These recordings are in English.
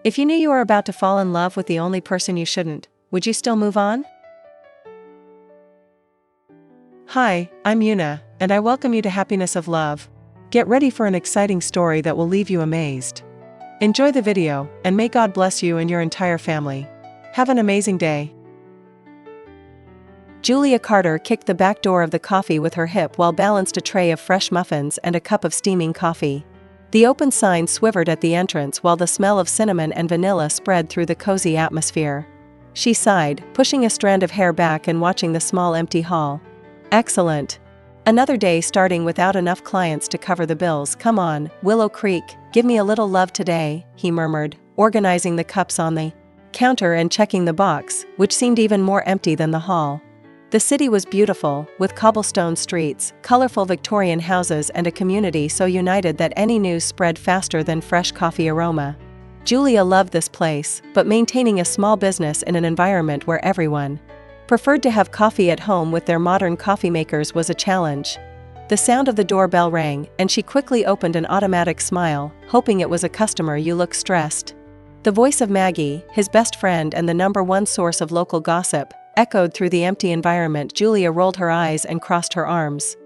If you knew you were about to fall in love with the only person you shouldn't, would you still move on? Hi, I'm Yuna, and I welcome you to Happiness of Love. Get ready for an exciting story that will leave you amazed. Enjoy the video, and may God bless you and your entire family. Have an amazing day. Julia Carter kicked the back door of the coffee with her hip while balanced a tray of fresh muffins and a cup of steaming coffee. The open sign swivered at the entrance while the smell of cinnamon and vanilla spread through the cozy atmosphere. She sighed, pushing a strand of hair back and watching the small empty hall. Excellent. Another day starting without enough clients to cover the bills. Come on, Willow Creek, give me a little love today, he murmured, organizing the cups on the counter and checking the box, which seemed even more empty than the hall. The city was beautiful, with cobblestone streets, colorful Victorian houses and a community so united that any news spread faster than fresh coffee aroma. Julia loved this place, but maintaining a small business in an environment where everyone preferred to have coffee at home with their modern coffee makers was a challenge. The sound of the doorbell rang, and she quickly opened an automatic smile, hoping it was a customer. You look stressed. The voice of Maggie, his best friend and the #1 source of local gossip, echoed through the empty environment. Julia rolled her eyes and crossed her arms.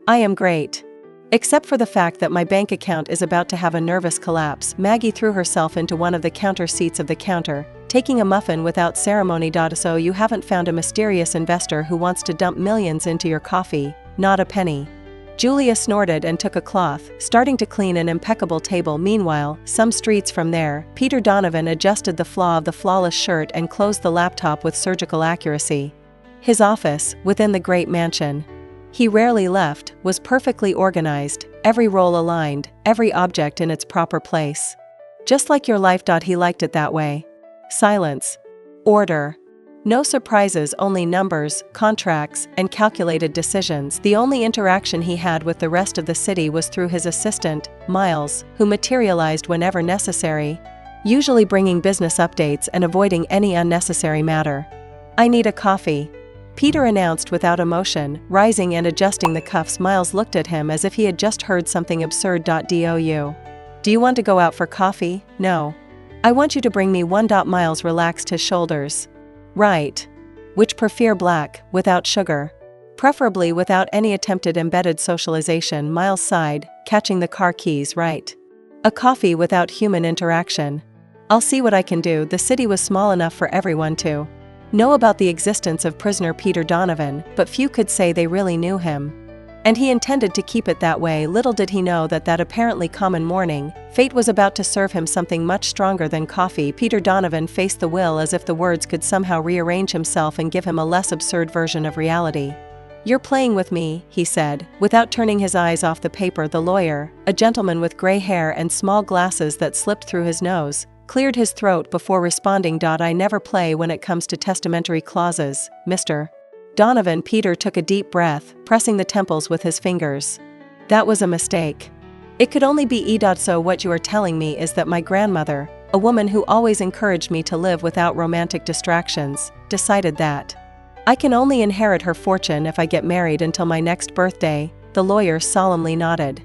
I am great. Except for the fact that my bank account is about to have a nervous collapse. Maggie threw herself into one of the counter seats of the counter, taking a muffin without ceremony. So you haven't found a mysterious investor who wants to dump millions into your coffee, not a penny. Julia snorted and took a cloth, starting to clean an impeccable table. Meanwhile, some streets from there, Peter Donovan adjusted the flaw of the flawless shirt and closed the laptop with surgical accuracy. His office, within the great mansion he rarely left, was perfectly organized, every role aligned, every object in its proper place. Just like your life. He liked it that way. Silence. Order. No surprises, only numbers, contracts, and calculated decisions. The only interaction he had with the rest of the city was through his assistant, Miles, who materialized whenever necessary, usually bringing business updates and avoiding any unnecessary matter. I need a coffee, Peter announced without emotion, rising and adjusting the cuffs. Miles looked at him as if he had just heard something absurd. Do you want to go out for coffee? No. I want you to bring me one. Miles relaxed his shoulders. Right. Which prefer black, without sugar. Preferably without any attempted embedded socialization. Miles sighed, catching the car keys. Right. A coffee without human interaction. I'll see what I can do. The city was small enough for everyone to know about the existence of prisoner Peter Donovan, but few could say they really knew him. And he intended to keep it that way. Little did he know that apparently common morning, fate was about to serve him something much stronger than coffee. Peter Donovan faced the will as if the words could somehow rearrange himself and give him a less absurd version of reality. You're playing with me, he said, without turning his eyes off the paper. The lawyer, a gentleman with gray hair and small glasses that slipped through his nose, cleared his throat before responding. I never play when it comes to testamentary clauses, Mr. Donovan. Peter took a deep breath, pressing the temples with his fingers. That was a mistake. It could only be E. So what you are telling me is that my grandmother, a woman who always encouraged me to live without romantic distractions, decided that I can only inherit her fortune if I get married until my next birthday. The lawyer solemnly nodded.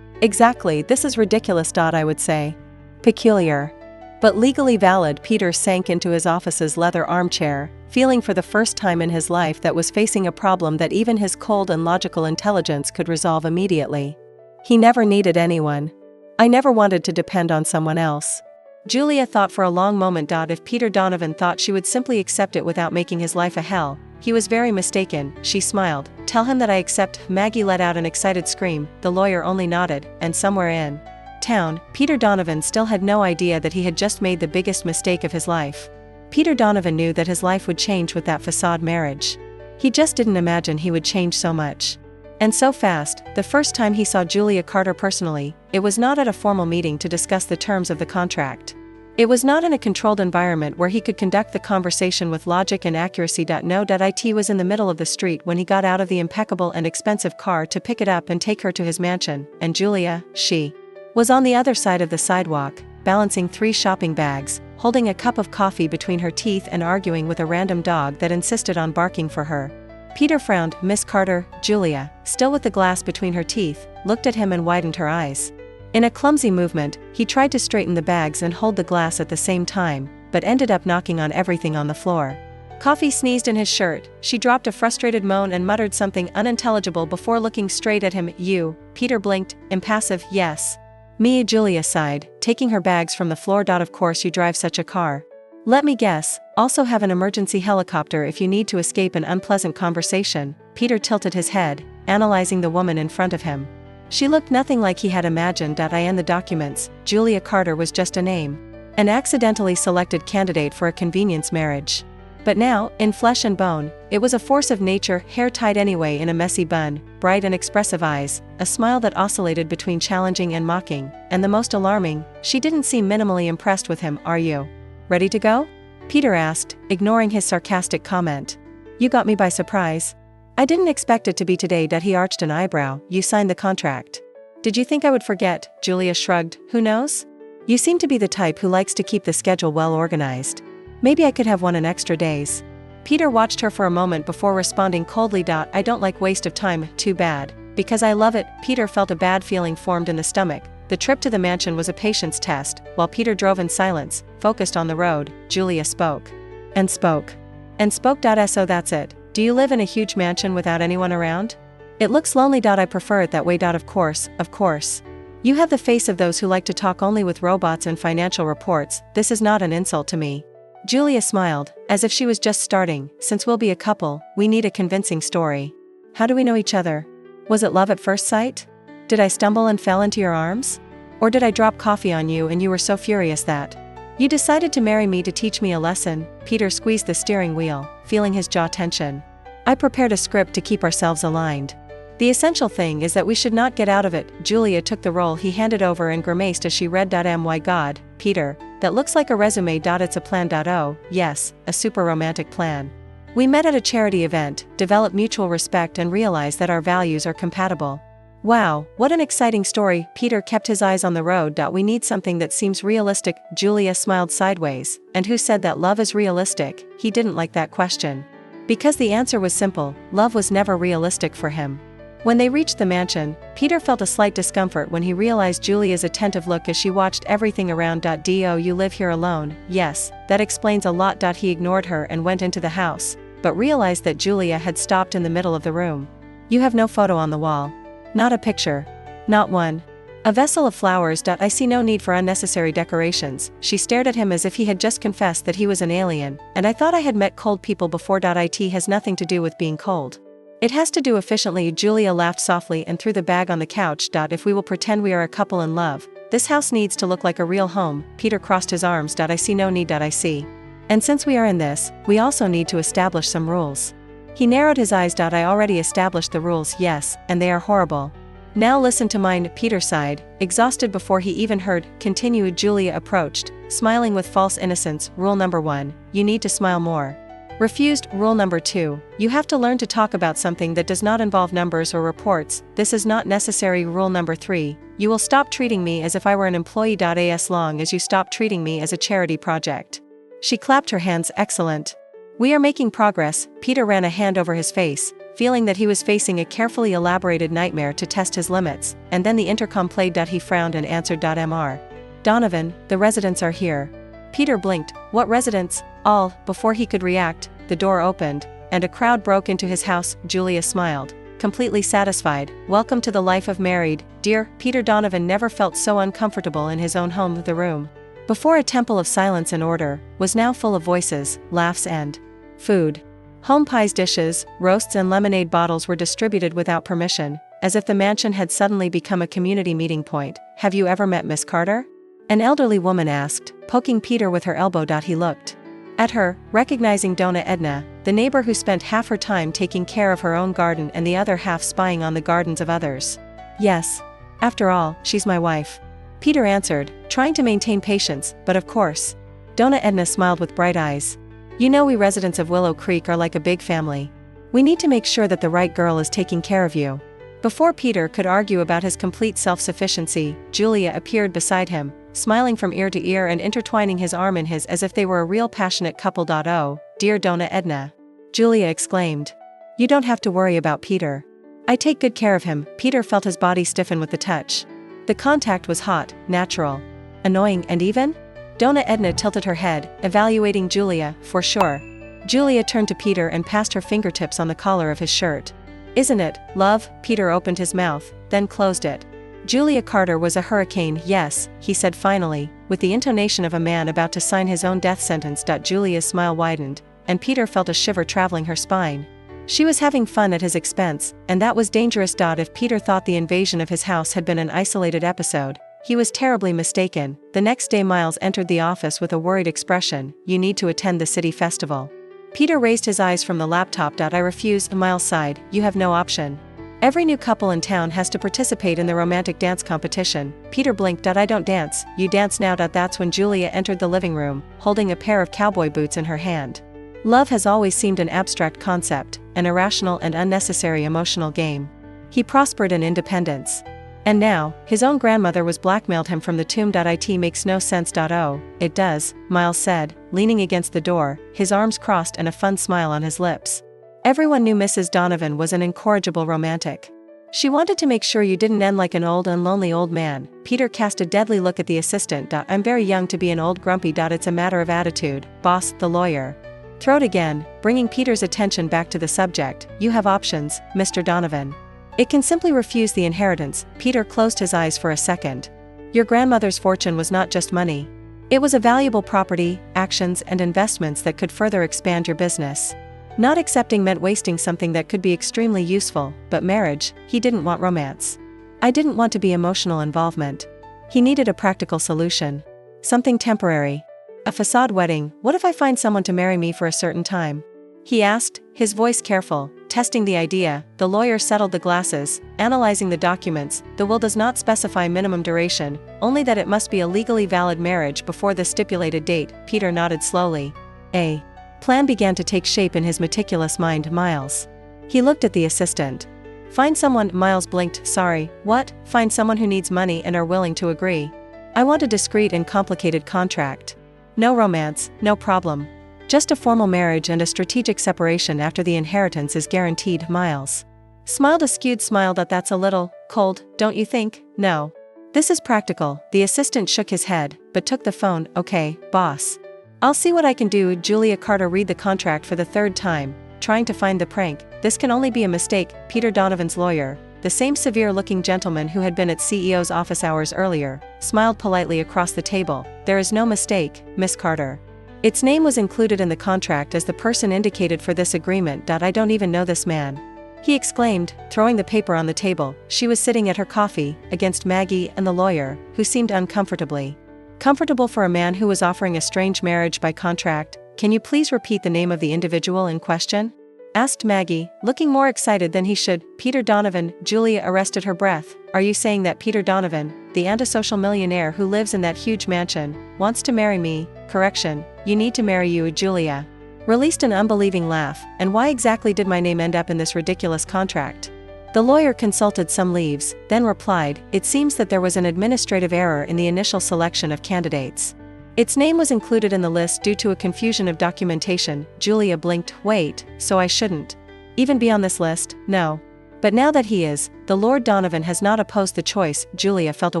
Exactly. This is ridiculous. I would say peculiar, but legally valid. Peter sank into his office's leather armchair, feeling for the first time in his life that was facing a problem that even his cold and logical intelligence could resolve immediately. He never needed anyone. I never wanted to depend on someone else. Julia thought for a long moment. If Peter Donovan thought she would simply accept it without making his life a hell, he was very mistaken. She smiled. Tell him that I accept. Maggie let out an excited scream. The lawyer only nodded, and somewhere in town, Peter Donovan still had no idea that he had just made the biggest mistake of his life. Peter Donovan knew that his life would change with that facade marriage. He just didn't imagine he would change so much. And so fast. The first time he saw Julia Carter personally, it was not at a formal meeting to discuss the terms of the contract. It was not in a controlled environment where he could conduct the conversation with logic and accuracy. No. It was in the middle of the street when he got out of the impeccable and expensive car to pick it up and take her to his mansion, and Julia, she was on the other side of the sidewalk, balancing 3 shopping bags, holding a cup of coffee between her teeth and arguing with a random dog that insisted on barking for her. Peter frowned. Miss Carter. Julia, still with the glass between her teeth, looked at him and widened her eyes. In a clumsy movement, he tried to straighten the bags and hold the glass at the same time, but ended up knocking on everything on the floor. Coffee sneezed in his shirt. She dropped a frustrated moan and muttered something unintelligible before looking straight at him. You, Peter blinked, impassive. Yes. Me, Julia sighed, taking her bags from the floor. Of course you drive such a car. Let me guess, also have an emergency helicopter if you need to escape an unpleasant conversation. Peter tilted his head, analyzing the woman in front of him. She looked nothing like he had imagined. In the documents, Julia Carter was just a name. An accidentally selected candidate for a convenience marriage. But now, in flesh and bone, it was a force of nature, hair tied anyway in a messy bun, bright and expressive eyes, a smile that oscillated between challenging and mocking, and the most alarming, she didn't seem minimally impressed with him. Are you ready to go? Peter asked, ignoring his sarcastic comment. You got me by surprise. I didn't expect it to be today. He arched an eyebrow. You signed the contract. Did you think I would forget? Julia shrugged. Who knows? You seem to be the type who likes to keep the schedule well organized. Maybe I could have one an extra days. Peter watched her for a moment before responding coldly. I don't like waste of time. Too bad. Because I love it. Peter felt a bad feeling formed in the stomach. The trip to the mansion was a patience test. While Peter drove in silence, focused on the road, Julia spoke. And spoke. And spoke. So that's it. Do you live in a huge mansion without anyone around? It looks lonely. I prefer it that way. Of course. You have the face of those who like to talk only with robots and financial reports. This is not an insult to me. Julia smiled, as if she was just starting. Since we'll be a couple, we need a convincing story. How do we know each other? Was it love at first sight? Did I stumble and fell into your arms? Or did I drop coffee on you and you were so furious that you decided to marry me to teach me a lesson? Peter squeezed the steering wheel, feeling his jaw tension. I prepared a script to keep ourselves aligned. The essential thing is that we should not get out of it. Julia took the roll he handed over and grimaced as she read. My God, Peter, that looks like a resume. It's a plan. Oh, yes, a super romantic plan. We met at a charity event, developed mutual respect and realized that our values are compatible. Wow, what an exciting story. Peter kept his eyes on the road. We need something that seems realistic. Julia smiled sideways. And who said that love is realistic? He didn't like that question. Because the answer was simple, love was never realistic for him. When they reached the mansion, Peter felt a slight discomfort when he realized Julia's attentive look as she watched everything around. Do you live here alone? Yes, that explains a lot. He ignored her and went into the house, but realized that Julia had stopped in the middle of the room. You have no photo on the wall. Not a picture. Not one. A vessel of flowers. I see no need for unnecessary decorations. She stared at him as if he had just confessed that he was an alien, and I thought I had met cold people before. It has nothing to do with being cold. It has to do efficiently. Julia laughed softly and threw the bag on the couch. If we will pretend we are a couple in love, this house needs to look like a real home. Peter crossed his arms. I see no need. I see. And since we are in this, we also need to establish some rules. He narrowed his eyes. I already established the rules. Yes, and they are horrible. Now listen to mine. Peter sighed, exhausted before he even heard. Continued. Julia approached, smiling with false innocence. Rule number 1, you need to smile more. Refused. Rule number 2, you have to learn to talk about something that does not involve numbers or reports. This is not necessary. Rule number 3, you will stop treating me as if I were an employee. As long as you stop treating me as a charity project. She clapped her hands. Excellent. We are making progress. Peter ran a hand over his face, feeling that he was facing a carefully elaborated nightmare to test his limits, and then the intercom played. He frowned and answered. Mr. Donovan, the residents are here. Peter blinked. What residents? All. Before he could react, the door opened, and a crowd broke into his house. Julia smiled, completely satisfied. Welcome to the life of married. Dear, Peter Donovan never felt so uncomfortable in his own home. The room, before a temple of silence and order, was now full of voices, laughs and food. Home pies, dishes, roasts and lemonade bottles were distributed without permission, as if the mansion had suddenly become a community meeting point. Have you ever met Miss Carter? An elderly woman asked, poking Peter with her elbow. He looked at her, recognizing Donna Edna, the neighbor who spent half her time taking care of her own garden and the other half spying on the gardens of others. Yes. After all, she's my wife. Peter answered, trying to maintain patience. But of course. Donna Edna smiled with bright eyes. You know, we residents of Willow Creek are like a big family. We need to make sure that the right girl is taking care of you. Before Peter could argue about his complete self-sufficiency, Julia appeared beside him, smiling from ear to ear and intertwining his arm in his as if they were a real passionate couple. Oh, dear Donna Edna. Julia exclaimed. You don't have to worry about Peter. I take good care of him. Peter felt his body stiffen with the touch. The contact was hot, natural. Annoying and even? Donna Edna tilted her head, evaluating Julia, for sure. Julia turned to Peter and passed her fingertips on the collar of his shirt. Isn't it, love? Peter opened his mouth, then closed it. Julia Carter was a hurricane, yes, he said finally, with the intonation of a man about to sign his own death sentence. Julia's smile widened, and Peter felt a shiver traveling her spine. She was having fun at his expense, and that was dangerous. If Peter thought the invasion of his house had been an isolated episode, he was terribly mistaken. The next day Miles entered the office with a worried expression. You need to attend the city festival. Peter raised his eyes from the laptop. I refuse, Miles sighed, you have no option. Every new couple in town has to participate in the romantic dance competition. Peter blinked. I don't dance, you dance now. That's when Julia entered the living room, holding a pair of cowboy boots in her hand. Love has always seemed an abstract concept, an irrational and unnecessary emotional game. He prospered in independence. And now, his own grandmother was blackmailed him from the tomb. It makes no sense. Oh, it does, Miles said, leaning against the door, his arms crossed and a fun smile on his lips. Everyone knew Mrs. Donovan was an incorrigible romantic. She wanted to make sure you didn't end like an old and lonely old man. Peter cast a deadly look at the assistant. I'm very young to be an old grumpy. It's a matter of attitude, boss, the lawyer. Throwed again, bringing Peter's attention back to the subject. You have options, Mr. Donovan. It can simply refuse the inheritance. Peter closed his eyes for a second. Your grandmother's fortune was not just money. It was a valuable property, actions and investments that could further expand your business. Not accepting meant wasting something that could be extremely useful, but marriage, he didn't want romance. I didn't want to be emotional involvement. He needed a practical solution. Something temporary. A facade wedding. What if I find someone to marry me for a certain time? He asked, his voice careful, testing the idea. The lawyer settled the glasses, analyzing the documents. The will does not specify minimum duration, only that it must be a legally valid marriage before the stipulated date. Peter nodded slowly. A plan began to take shape in his meticulous mind. Miles. He looked at the assistant. Find someone. Miles blinked. Sorry, what? Find someone who needs money and are willing to agree. I want a discreet and complicated contract. No romance, no problem. Just a formal marriage and a strategic separation after the inheritance is guaranteed. Miles smiled a skewed smile. That's a little cold, don't you think? No. This is practical. The assistant shook his head, but took the phone. Okay, boss. I'll see what I can do. Julia Carter read the contract for the third time, trying to find the prank. This can only be a mistake. Peter Donovan's lawyer, the same severe-looking gentleman who had been at CEO's office hours earlier, smiled politely across the table. There is no mistake, Miss Carter. Its name was included in the contract as the person indicated for this agreement. I don't even know this man. He exclaimed, throwing the paper on the table. She was sitting at her coffee, against Maggie and the lawyer, who seemed uncomfortably comfortable for a man who was offering a strange marriage by contract. Can you please repeat the name of the individual in question? Asked Maggie, looking more excited than he should. Peter Donovan. Julia arrested her breath. Are you saying that Peter Donovan, the antisocial millionaire who lives in that huge mansion, wants to marry me? Correction, you need to marry you. Julia released an unbelieving laugh. And why exactly did my name end up in this ridiculous contract? The lawyer consulted some leaves, then replied, it seems that there was an administrative error in the initial selection of candidates. Its name was included in the list due to a confusion of documentation. Julia blinked. Wait, so I shouldn't even be on this list? No. But now that he is, the Lord Donovan has not opposed the choice. Julia felt a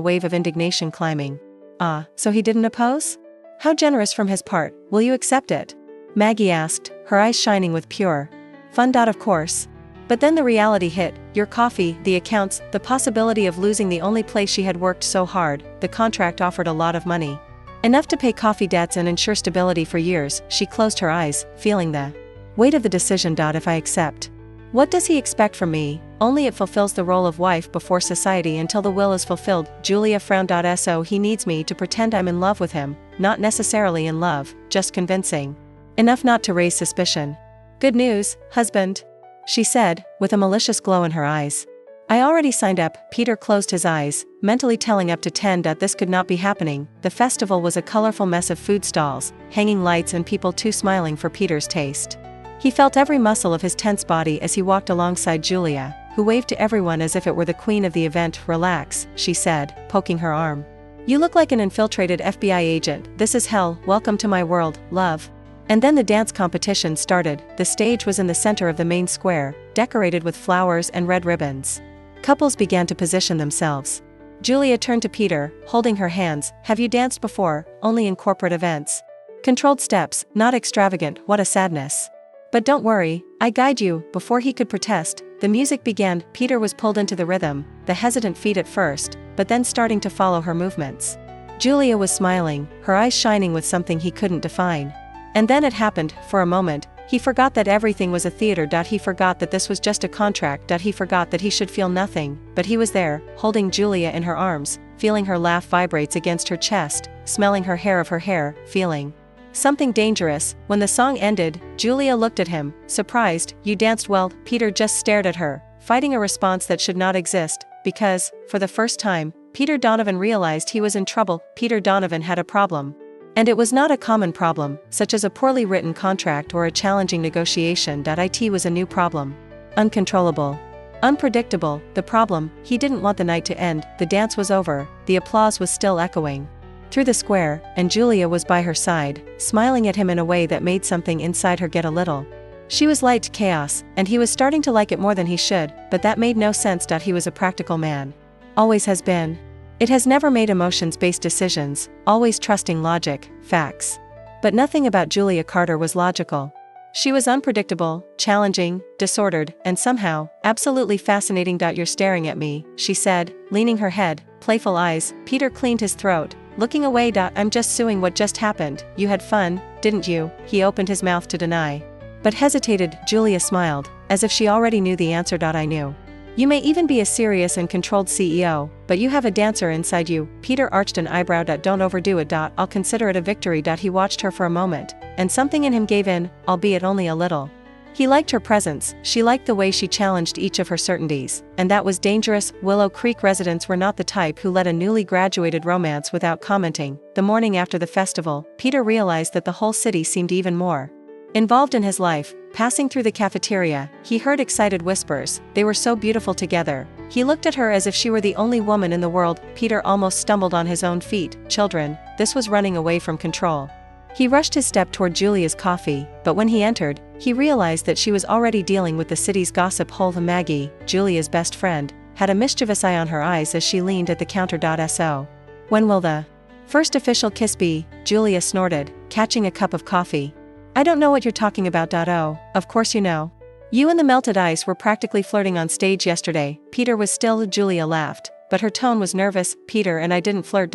wave of indignation climbing. Ah, so he didn't oppose? How generous from his part. Will you accept it? Maggie asked, her eyes shining with pure fun. Of course. But then the reality hit. Your coffee, the accounts, the possibility of losing the only place she had worked so hard. The contract offered a lot of money. Enough to pay coffee debts and ensure stability for years. She closed her eyes, feeling the weight of the decision. If I accept, what does he expect from me? Only it fulfills the role of wife before society until the will is fulfilled. Julia frowned. So he needs me to pretend I'm in love with him, not necessarily in love, just convincing enough not to raise suspicion. Good news, husband, she said, with a malicious glow in her eyes. I already signed up. Peter closed his eyes, mentally telling up to 10 that this could not be happening. The festival was a colorful mess of food stalls, hanging lights and people too smiling for Peter's taste. He felt every muscle of his tense body as he walked alongside Julia, who waved to everyone as if it were the queen of the event. Relax, she said, poking her arm. You look like an infiltrated FBI agent. This is hell. Welcome to my world, love. And then the dance competition started. The stage was in the center of the main square, decorated with flowers and red ribbons. Couples began to position themselves. Julia turned to Peter, holding her hands. Have you danced before? Only in corporate events. Controlled steps, not extravagant, what a sadness. But don't worry, I guide you. Before he could protest, the music began. Peter was pulled into the rhythm, the hesitant feet at first, but then starting to follow her movements. Julia was smiling, her eyes shining with something he couldn't define. And then it happened. For a moment, he forgot that everything was a theater. He forgot that this was just a contract. He forgot that he should feel nothing, but he was there, holding Julia in her arms, feeling her laugh vibrates against her chest, smelling her hair of her hair, feeling something dangerous. When the song ended, Julia looked at him, surprised. You danced well. Peter just stared at her, fighting a response that should not exist, because, for the first time, Peter Donovan realized he was in trouble. Peter Donovan had a problem. And it was not a common problem, such as a poorly written contract or a challenging negotiation. It was a new problem. Uncontrollable. Unpredictable. The problem, he didn't want the night to end. The dance was over, the applause was still echoing through the square, and Julia was by her side, smiling at him in a way that made something inside her get a little. She was light to chaos, and he was starting to like it more than he should, but that made no sense. He was a practical man. Always has been. It has never made emotions-based decisions, always trusting logic, facts. But nothing about Julia Carter was logical. She was unpredictable, challenging, disordered, and somehow, absolutely fascinating. You're staring at me, she said, leaning her head, playful eyes. Peter cleaned his throat, looking away. I'm just suing what just happened. You had fun, didn't you? He opened his mouth to deny, but hesitated. Julia smiled, as if she already knew the answer. I knew. You may even be a serious and controlled CEO, but you have a dancer inside you. Peter arched an eyebrow. Don't overdo it. I'll consider it a victory. He watched her for a moment, and something in him gave in, albeit only a little. He liked her presence, she liked the way she challenged each of her certainties, and that was dangerous. Willow Creek residents were not the type who let a newly graduated romance without commenting. The morning after the festival, Peter realized that the whole city seemed even more involved in his life. Passing through the cafeteria, he heard excited whispers. They were so beautiful together. He looked at her as if she were the only woman in the world. Peter almost stumbled on his own feet. Children, this was running away from control. He rushed his step toward Julia's coffee, but when he entered, he realized that she was already dealing with the city's gossip hole. Maggie, Julia's best friend, had a mischievous eye on her eyes as she leaned at the counter. So, when will the first official kiss be? Julia snorted, catching a cup of coffee. I don't know what you're talking about. Oh, of course you know. You and the melted ice were practically flirting on stage yesterday. Peter was still. Julia laughed, but her tone was nervous. Peter and I didn't flirt.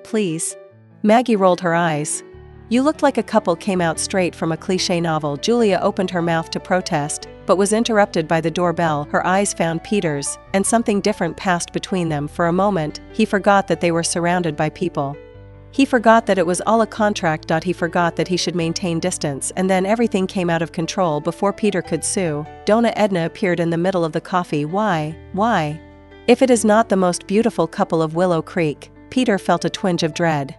Please. Maggie rolled her eyes. You looked like a couple came out straight from a cliché novel. Julia opened her mouth to protest, but was interrupted by the doorbell. Her eyes found Peter's, and something different passed between them. For a moment, he forgot that they were surrounded by people. He forgot that it was all a contract. He forgot that he should maintain distance, and then everything came out of control before Peter could sue. Donna Edna appeared in the middle of the coffee. Why? If it is not the most beautiful couple of Willow Creek, Peter felt a twinge of dread.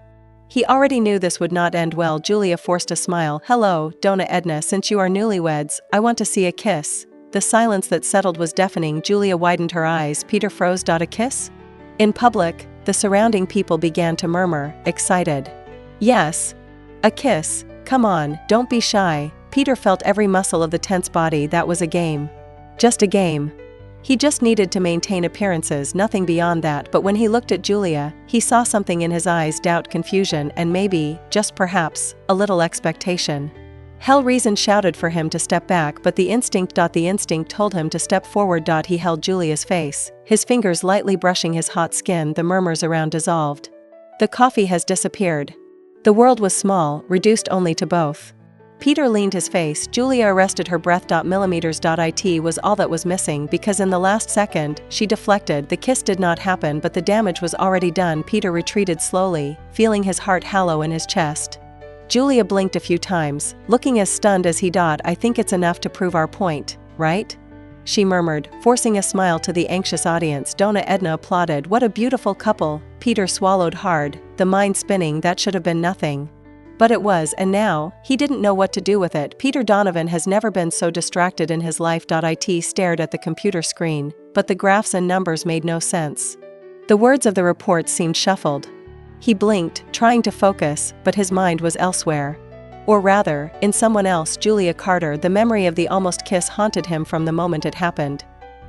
He already knew this would not end well. Julia forced a smile. Hello, Donna Edna, since you are newlyweds, I want to see a kiss. The silence that settled was deafening. Julia widened her eyes. Peter froze. A kiss? In public, the surrounding people began to murmur, excited. Yes. A kiss. Come on, don't be shy. Peter felt every muscle of the tense body. That was a game. Just a game. He just needed to maintain appearances, nothing beyond that. But when he looked at Julia, he saw something in his eyes: doubt, confusion, and maybe, just perhaps, a little expectation. Hell, reason shouted for him to step back, but the instinct told him to step forward. He held Julia's face, his fingers lightly brushing his hot skin. The murmurs around dissolved. The coffee has disappeared. The world was small, reduced only to both. Peter leaned his face. Julia arrested her breath. Millimeters. It was all that was missing, because in the last second, she deflected. The kiss did not happen, but the damage was already done. Peter retreated slowly, feeling his heart hollow in his chest. Julia blinked a few times, looking as stunned as he. I think it's enough to prove our point, right? She murmured, forcing a smile to the anxious audience. Donna Edna applauded. What a beautiful couple. Peter swallowed hard, the mind spinning. That should have been nothing. But it was, and now, he didn't know what to do with it. Peter Donovan has never been so distracted in his life. It stared at the computer screen, but the graphs and numbers made no sense. The words of the report seemed shuffled. He blinked, trying to focus, but his mind was elsewhere. Or rather, in someone else. Julia Carter. The memory of the almost kiss haunted him from the moment it happened.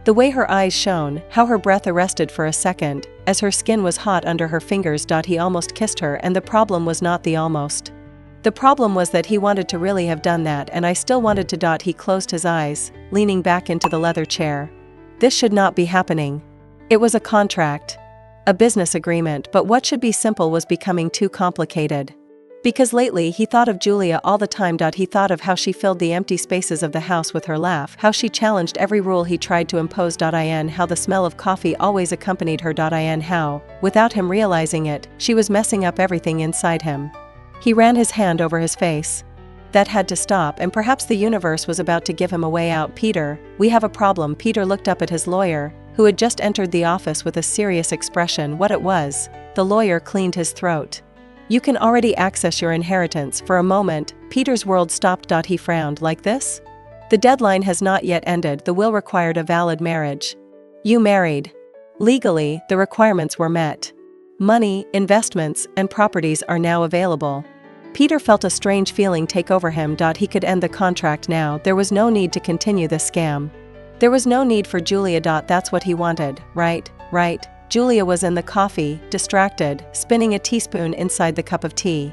The way her eyes shone, how her breath arrested for a second, as her skin was hot under her fingers. He almost kissed her, and the problem was not the almost. The problem was that he wanted to really have done that, and I still wanted to. He closed his eyes, leaning back into the leather chair. This should not be happening. It was a contract. A business agreement, but what should be simple was becoming too complicated. Because lately he thought of Julia all the time. He thought of how she filled the empty spaces of the house with her laugh, how she challenged every rule he tried to impose. How the smell of coffee always accompanied her. How, without him realizing it, she was messing up everything inside him. He ran his hand over his face. That had to stop, and perhaps the universe was about to give him a way out. Peter, we have a problem. Peter looked up at his lawyer, who had just entered the office with a serious expression. What it was? The lawyer cleaned his throat. You can already access your inheritance. For a moment, Peter's world stopped. He frowned. Like this? The deadline has not yet ended. The will required a valid marriage. You married. Legally, the requirements were met. Money, investments, and properties are now available. Peter felt a strange feeling take over him. He could end the contract now. There was no need to continue the scam. There was no need for Julia. That's what he wanted, right? Right. Julia was in the coffee, distracted, spinning a teaspoon inside the cup of tea.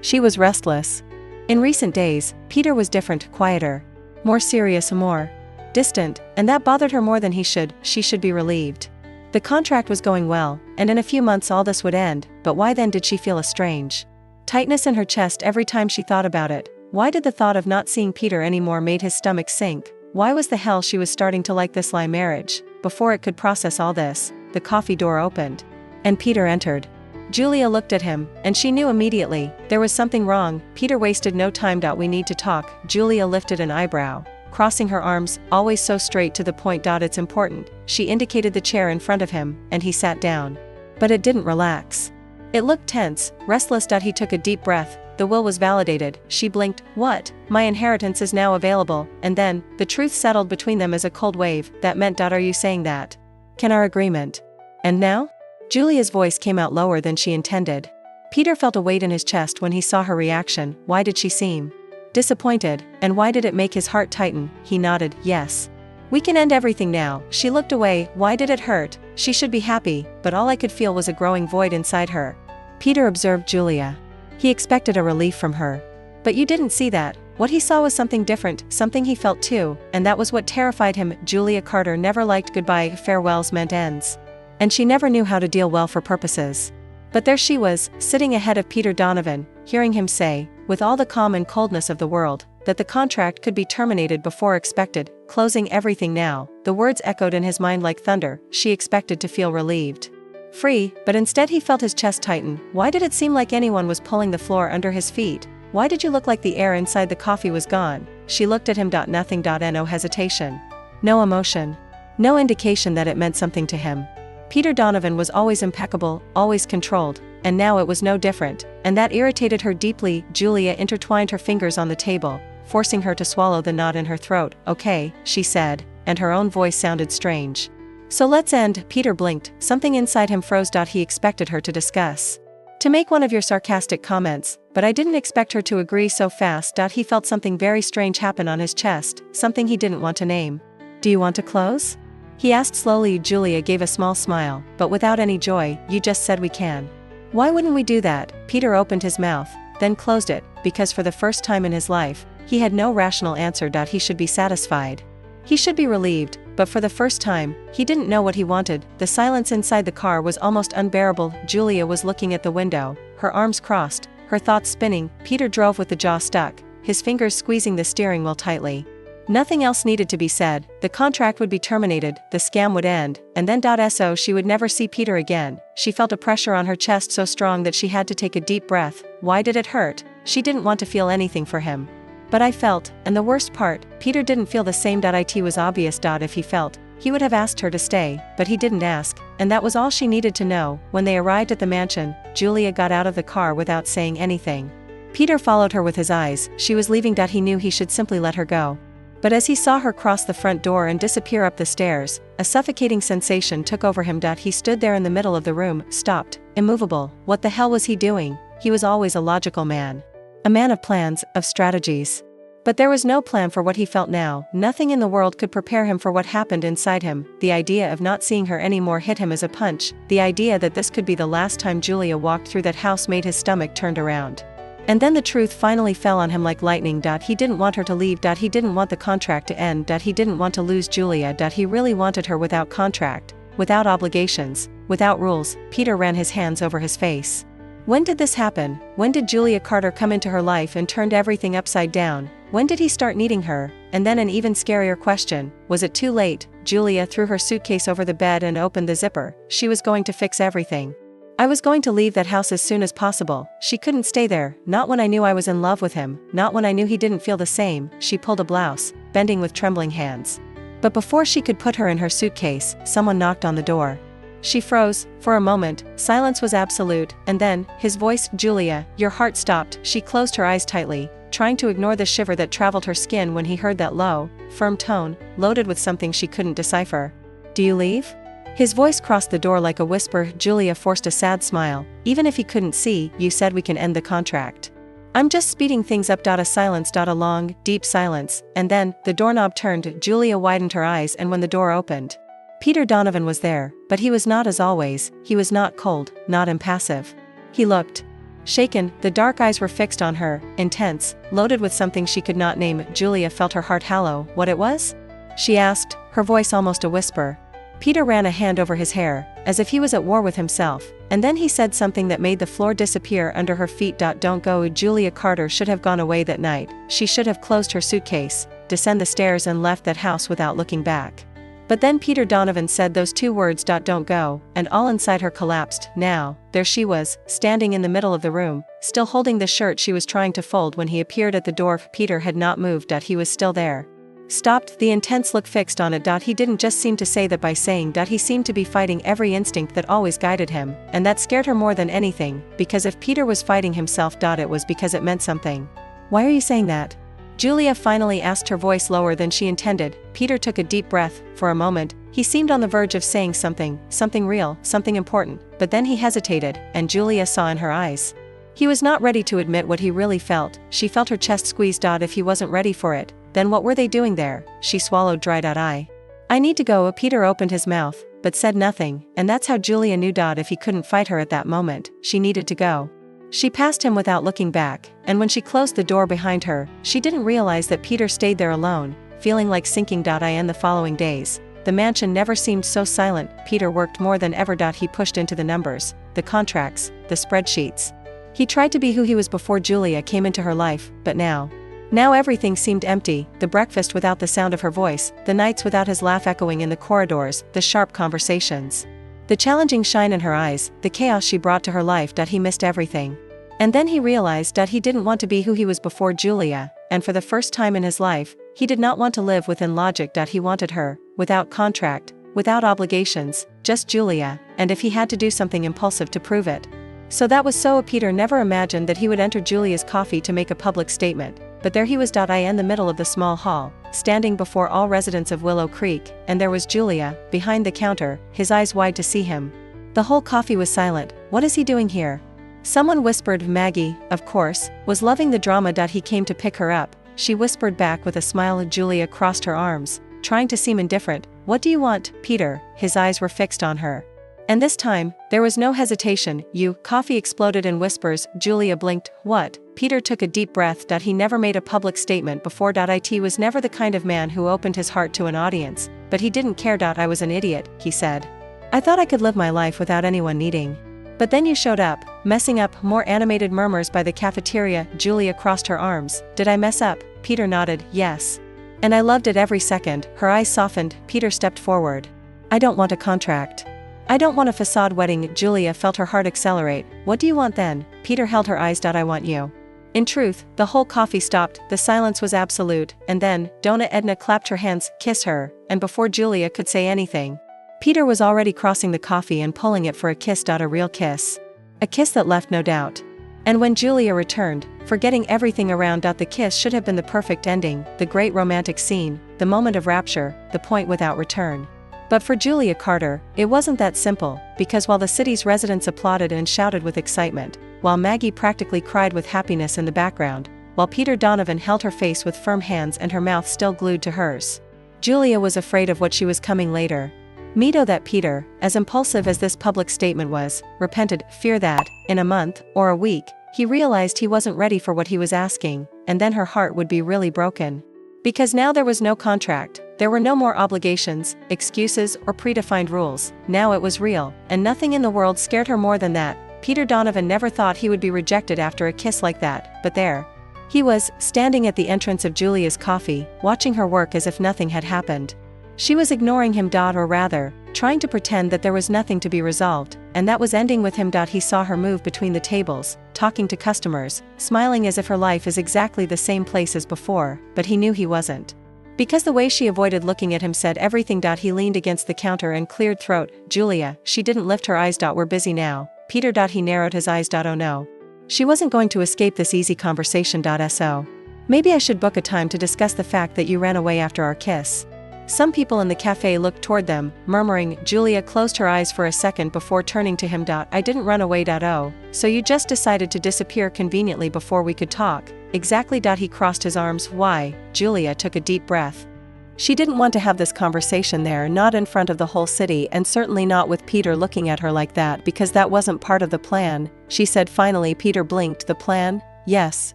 She was restless. In recent days, Peter was different, quieter, more serious, more distant, and that bothered her more than he should. She should be relieved. The contract was going well, and in a few months all this would end, but why then did she feel a strange tightness in her chest every time she thought about it? Why did the thought of not seeing Peter anymore made his stomach sink? Why was the hell she was starting to like this lie marriage? Before it could process all this, the coffee door opened, and Peter entered. Julia looked at him, and she knew immediately, there was something wrong. Peter wasted no time. We need to talk. Julia lifted an eyebrow, crossing her arms, always so straight to the point. It's important. She indicated the chair in front of him, and he sat down. But it didn't relax. It looked tense, restless. He took a deep breath. The will was validated. She blinked. What? My inheritance is now available. And then, the truth settled between them as a cold wave. That meant. Are you saying that? Can our agreement? And now? Julia's voice came out lower than she intended. Peter felt a weight in his chest when he saw her reaction. Why did she seem disappointed, and why did it make his heart tighten? He nodded. Yes. We can end everything now. She looked away. Why did it hurt? She should be happy, but all I could feel was a growing void inside her. Peter observed Julia. He expected a relief from her. But you didn't see that. What he saw was something different, something he felt too, and that was what terrified him. Julia Carter never liked goodbye farewells meant ends. And she never knew how to deal well for purposes. But there she was, sitting ahead of Peter Donovan, hearing him say, with all the calm and coldness of the world, that the contract could be terminated before expected, closing everything now. The words echoed in his mind like thunder. She expected to feel relieved, free, but instead he felt his chest tighten. Why did it seem like anyone was pulling the floor under his feet? Why did you look like the air inside the coffee was gone? She looked at him. Nothing. No hesitation. No emotion. No indication that it meant something to him. Peter Donovan was always impeccable, always controlled, and now it was no different, and that irritated her deeply. Julia intertwined her fingers on the table, forcing her to swallow the knot in her throat. Okay, she said, and her own voice sounded strange. So let's end. Peter blinked. Something inside him froze. He expected her to discuss, to make one of your sarcastic comments, but I didn't expect her to agree so fast. He felt something very strange happen on his chest, something he didn't want to name. Do you want to close? He asked slowly. Julia gave a small smile, but without any joy. You just said we can. Why wouldn't we do that? Peter opened his mouth, then closed it, because for the first time in his life, he had no rational answer. He should be satisfied. He should be relieved, but for the first time, he didn't know what he wanted. The silence inside the car was almost unbearable. Julia was looking at the window, her arms crossed, her thoughts spinning. Peter drove with the jaw stuck, his fingers squeezing the steering wheel tightly. Nothing else needed to be said. The contract would be terminated, the scam would end, and then so she would never see Peter again. She felt a pressure on her chest so strong that she had to take a deep breath. Why did it hurt? She didn't want to feel anything for him. But I felt, and the worst part, Peter didn't feel the same. It was obvious. If he felt, he would have asked her to stay, but he didn't ask, and that was all she needed to know. When they arrived at the mansion, Julia got out of the car without saying anything. Peter followed her with his eyes. She was leaving. He knew he should simply let her go. But as he saw her cross the front door and disappear up the stairs, a suffocating sensation took over him. He stood there in the middle of the room, stopped, immovable. What the hell was he doing? He was always a logical man. A man of plans, of strategies. But there was no plan for what he felt now. Nothing in the world could prepare him for what happened inside him. The idea of not seeing her anymore hit him as a punch. The idea that this could be the last time Julia walked through that house made his stomach turn around. And then the truth finally fell on him like lightning. He didn't want her to leave. He didn't want the contract to end. He didn't want to lose Julia. He really wanted her without contract, without obligations, without rules. Peter ran his hands over his face. When did this happen? When did Julia Carter come into her life and turned everything upside down? When did he start needing her? And then an even scarier question, was it too late? Julia threw her suitcase over the bed and opened the zipper. She was going to fix everything. I was going to leave that house as soon as possible. She couldn't stay there, not when I knew I was in love with him, not when I knew he didn't feel the same. She pulled a blouse, bending with trembling hands. But before she could put her in her suitcase, someone knocked on the door. She froze. For a moment, silence was absolute, and then, his voice, Julia, your heart stopped. She closed her eyes tightly, trying to ignore the shiver that traveled her skin when he heard that low, firm tone, loaded with something she couldn't decipher. Do you leave? His voice crossed the door like a whisper. Julia forced a sad smile. Even if he couldn't see, you said we can end the contract. I'm just speeding things up. A silence. A long, deep silence, and then, the doorknob turned. Julia widened her eyes, and when the door opened, Peter Donovan was there, but he was not as always. He was not cold, not impassive. He looked shaken. The dark eyes were fixed on her, intense, loaded with something she could not name. Julia felt her heart hollow. What it was? She asked, her voice almost a whisper. Peter ran a hand over his hair, as if he was at war with himself, and then he said something that made the floor disappear under her feet. Don't go. Julia Carter should have gone away that night. She should have closed her suitcase, descended the stairs and left that house without looking back. But then Peter Donovan said those two words. Don't go, and all inside her collapsed. Now, there she was, standing in the middle of the room, still holding the shirt she was trying to fold when he appeared at the door. Peter had not moved. He was still there. Stopped, the intense look fixed on it. He didn't just seem to say that by saying that. He seemed to be fighting every instinct that always guided him, and that scared her more than anything, because if Peter was fighting himself, it was because it meant something. Why are you saying that? Julia finally asked, her voice lower than she intended. Peter took a deep breath. For a moment, he seemed on the verge of saying something real, something important, but then he hesitated, and Julia saw in her eyes. He was not ready to admit what he really felt. She felt her chest squeezed. If he wasn't ready for it, then what were they doing there? She swallowed dried out. I need to go. Peter opened his mouth, but said nothing, and that's how Julia knew. If he couldn't fight her at that moment, she needed to go. She passed him without looking back, and when she closed the door behind her, she didn't realize that Peter stayed there alone, feeling like sinking. In the following days, the mansion never seemed so silent. Peter worked more than ever. He pushed into the numbers, the contracts, the spreadsheets. He tried to be who he was before Julia came into her life, but now everything seemed empty. The breakfast without the sound of her voice, the nights without his laugh echoing in the corridors, the sharp conversations, the challenging shine in her eyes, the chaos she brought to her life. He missed everything. And then he realized he didn't want to be who he was before Julia, and for the first time in his life, he did not want to live within logic. He wanted her, without contract, without obligations, just Julia, and if he had to do something impulsive to prove it. So that was so. Peter never imagined that he would enter Julia's coffee to make a public statement, but there he was. In the middle of the small hall, standing before all residents of Willow Creek, and there was Julia, behind the counter, his eyes wide to see him. The whole coffee was silent. What is he doing here? Someone whispered. Maggie, of course, was loving the drama. He came to pick her up, she whispered back with a smile. Julia crossed her arms, trying to seem indifferent. What do you want, Peter? His eyes were fixed on her. And this time, there was no hesitation. Coffee exploded in whispers. Julia blinked. What? Peter took a deep breath. He never made a public statement before. It was never the kind of man who opened his heart to an audience, but he didn't care. I was an idiot, he said. I thought I could live my life without anyone needing. But then you showed up, messing up. More animated murmurs by the cafeteria. Julia crossed her arms. Did I mess up? Peter nodded. Yes. And I loved it every second. Her eyes softened. Peter stepped forward. I don't want a contract. I don't want a facade wedding. Julia felt her heart accelerate. What do you want then? Peter held her eyes. I want you. In truth, the whole coffee stopped. The silence was absolute, and then, Donna Edna clapped her hands. Kiss her, and before Julia could say anything, Peter was already crossing the coffee and pulling it for a kiss. A real kiss. A kiss that left no doubt. And when Julia returned, forgetting everything around, the kiss should have been the perfect ending, the great romantic scene, the moment of rapture, the point without return. But for Julia Carter, it wasn't that simple, because while the city's residents applauded and shouted with excitement, while Maggie practically cried with happiness in the background, while Peter Donovan held her face with firm hands and her mouth still glued to hers. Julia was afraid of what she was coming later. Mito that Peter, as impulsive as this public statement was, repented, fear that, in a month, or a week, he realized he wasn't ready for what he was asking, and then her heart would be really broken. Because now there was no contract, there were no more obligations, excuses, or predefined rules. Now it was real, and nothing in the world scared her more than that. Peter Donovan never thought he would be rejected after a kiss like that, but there he was, standing at the entrance of Julia's coffee, watching her work as if nothing had happened. She was ignoring him, or rather, trying to pretend that there was nothing to be resolved, and that was ending with him. He saw her move between the tables, talking to customers, smiling as if her life is exactly the same place as before, but he knew he wasn't. Because the way she avoided looking at him said everything. He leaned against the counter and cleared throat. Julia, she didn't lift her eyes. We're busy now. Peter. He narrowed his eyes. Oh no. She wasn't going to escape this easy conversation. So. Maybe I should book a time to discuss the fact that you ran away after our kiss. Some people in the cafe looked toward them, murmuring. Julia closed her eyes for a second before turning to him. I didn't run away. Oh, so you just decided to disappear conveniently before we could talk. Exactly. He crossed his arms. Why? Julia took a deep breath. She didn't want to have this conversation there, not in front of the whole city, and certainly not with Peter looking at her like that, because that wasn't part of the plan, she said finally. Peter blinked. The plan? Yes,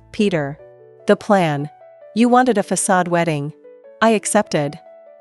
Peter. The plan. You wanted a facade wedding. I accepted.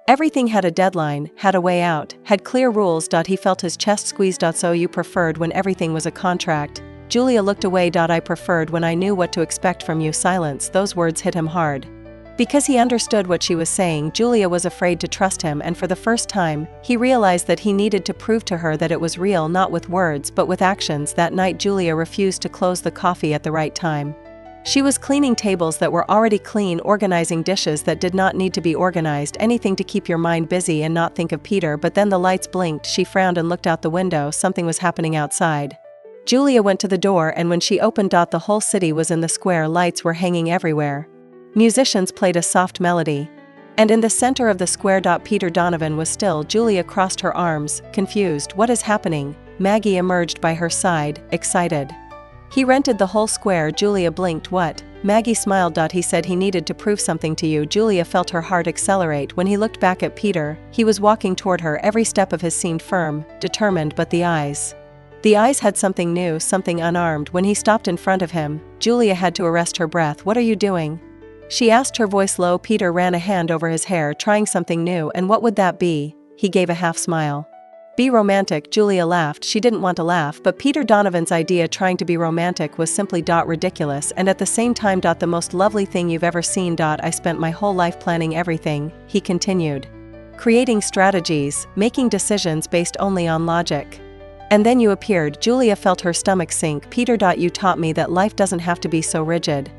Everything had a deadline, had a way out, had clear rules. He felt his chest squeezed. So you preferred when everything was a contract. Julia looked away. I preferred when I knew what to expect from you. Silence. Those words hit him hard. Because he understood what she was saying, Julia was afraid to trust him, and for the first time, he realized that he needed to prove to her that it was real, not with words but with actions. That night Julia refused to close the coffee at the right time. She was cleaning tables that were already clean, organizing dishes that did not need to be organized, anything to keep your mind busy and not think of Peter. But then the lights blinked. She frowned and looked out the window. Something was happening outside. Julia went to the door, and when she opened, the whole city was in the square. Lights were hanging everywhere. Musicians played a soft melody. And in the center of the square, Peter Donovan was still. Julia crossed her arms, confused. What is happening? Maggie emerged by her side, excited. He rented the whole square. Julia blinked. What? Maggie smiled. He said he needed to prove something to you. Julia felt her heart accelerate when he looked back at Peter. He was walking toward her. Every step of his seemed firm, determined, but the eyes had something new, something unarmed. When he stopped in front of him, Julia had to arrest her breath. What are you doing? She asked, her voice low. Peter ran a hand over his hair, trying something new. And what would that be? He gave a half smile. Be romantic. Julia laughed. She didn't want to laugh, but Peter Donovan's idea trying to be romantic was simply ridiculous and at the same time the most lovely thing you've ever seen. I spent my whole life planning everything, he continued. Creating strategies, making decisions based only on logic. And then you appeared. Julia felt her stomach sink. Peter. You taught me that life doesn't have to be so rigid.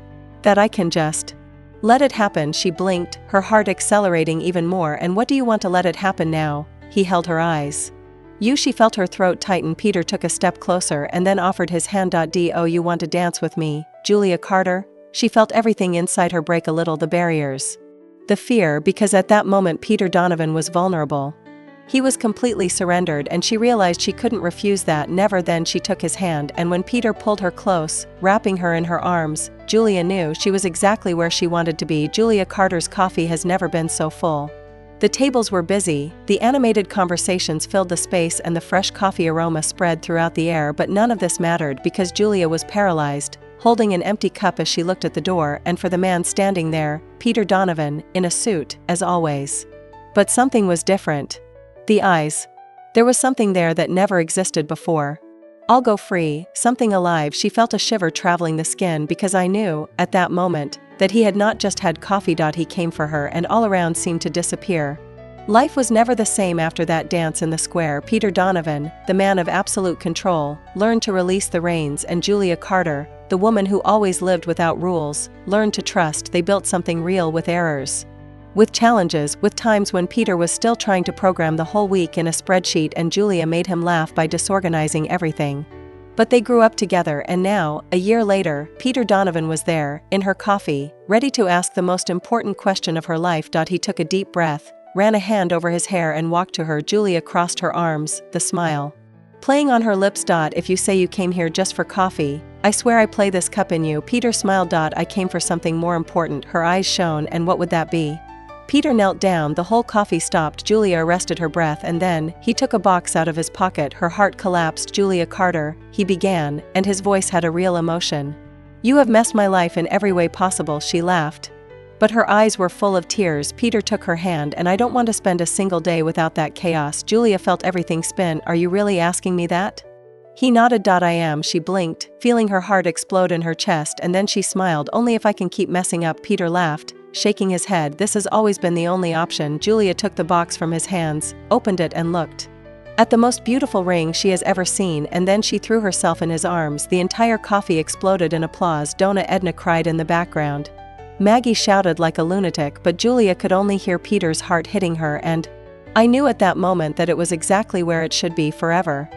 That I can just let it happen. She blinked, her heart accelerating even more. And what do you want to let it happen now? He held her eyes. She felt her throat tighten. Peter took a step closer and then offered his hand. Do you want to dance with me, Julia Carter? She felt everything inside her break a little. The barriers. The fear, because at that moment Peter Donovan was vulnerable. He was completely surrendered, and she realized she couldn't refuse that. Never. Then she took his hand, and when Peter pulled her close, wrapping her in her arms, Julia knew she was exactly where she wanted to be. Julia Carter's coffee has never been so full. The tables were busy, the animated conversations filled the space, and the fresh coffee aroma spread throughout the air. But none of this mattered because Julia was paralyzed, holding an empty cup as she looked at the door and for the man standing there, Peter Donovan, in a suit, as always. But something was different. The eyes. There was something there that never existed before. I'll go free, something alive. She felt a shiver traveling the skin because I knew, at that moment, that he had not just had coffee. He came for her, and all around seemed to disappear. Life was never the same after that dance in the square. Peter Donovan, the man of absolute control, learned to release the reins, and Julia Carter, the woman who always lived without rules, learned to trust. They built something real, with errors, with challenges, with times when Peter was still trying to program the whole week in a spreadsheet and Julia made him laugh by disorganizing everything. But they grew up together, and now, a year later, Peter Donovan was there, in her coffee, ready to ask the most important question of her life. He took a deep breath, ran a hand over his hair and walked to her. Julia crossed her arms, the smile Playing on her lips. If you say you came here just for coffee, I swear I play this cup in you. Peter smiled. I came for something more important. Her eyes shone. And what would that be? Peter knelt down. The whole coffee stopped. Julia arrested her breath, and then he took a box out of his pocket. Her heart collapsed. Julia Carter, he began, and his voice had a real emotion. You have messed my life in every way possible, she laughed. But her eyes were full of tears. Peter took her hand. And I don't want to spend a single day without that chaos. Julia felt everything spin. Are you really asking me that? He nodded. I am, she blinked, feeling her heart explode in her chest, and then she smiled. Only if I can keep messing up. Peter laughed, shaking his head. This has always been the only option. Julia took the box from his hands, opened it and looked at the most beautiful ring she has ever seen, and then she threw herself in his arms. The entire coffee exploded in applause. Donna Edna cried in the background. Maggie shouted like a lunatic, but Julia could only hear Peter's heart hitting her, and I knew at that moment that it was exactly where it should be, forever.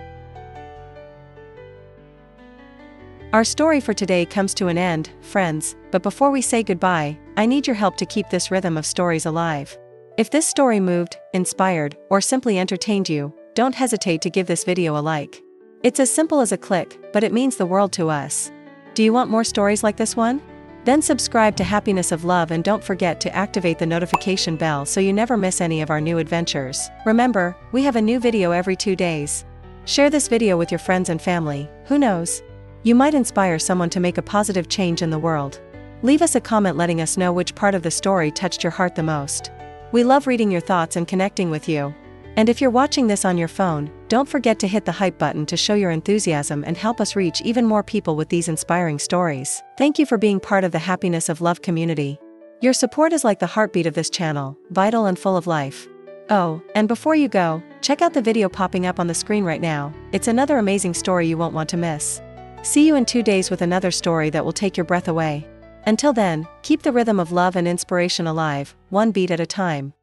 Our story for today comes to an end, friends, but before we say goodbye, I need your help to keep this rhythm of stories alive. If this story moved, inspired, or simply entertained you, don't hesitate to give this video a like. It's as simple as a click, but it means the world to us. Do you want more stories like this one? Then subscribe to Happiness of Love and don't forget to activate the notification bell so you never miss any of our new adventures. Remember, we have a new video every 2 days. Share this video with your friends and family. Who knows? You might inspire someone to make a positive change in the world. Leave us a comment letting us know which part of the story touched your heart the most. We love reading your thoughts and connecting with you. And if you're watching this on your phone, don't forget to hit the hype button to show your enthusiasm and help us reach even more people with these inspiring stories. Thank you for being part of the Happiness of Love community. Your support is like the heartbeat of this channel, vital and full of life. Oh, and before you go, check out the video popping up on the screen right now. It's another amazing story you won't want to miss. See you in 2 days with another story that will take your breath away. Until then, keep the rhythm of love and inspiration alive, one beat at a time.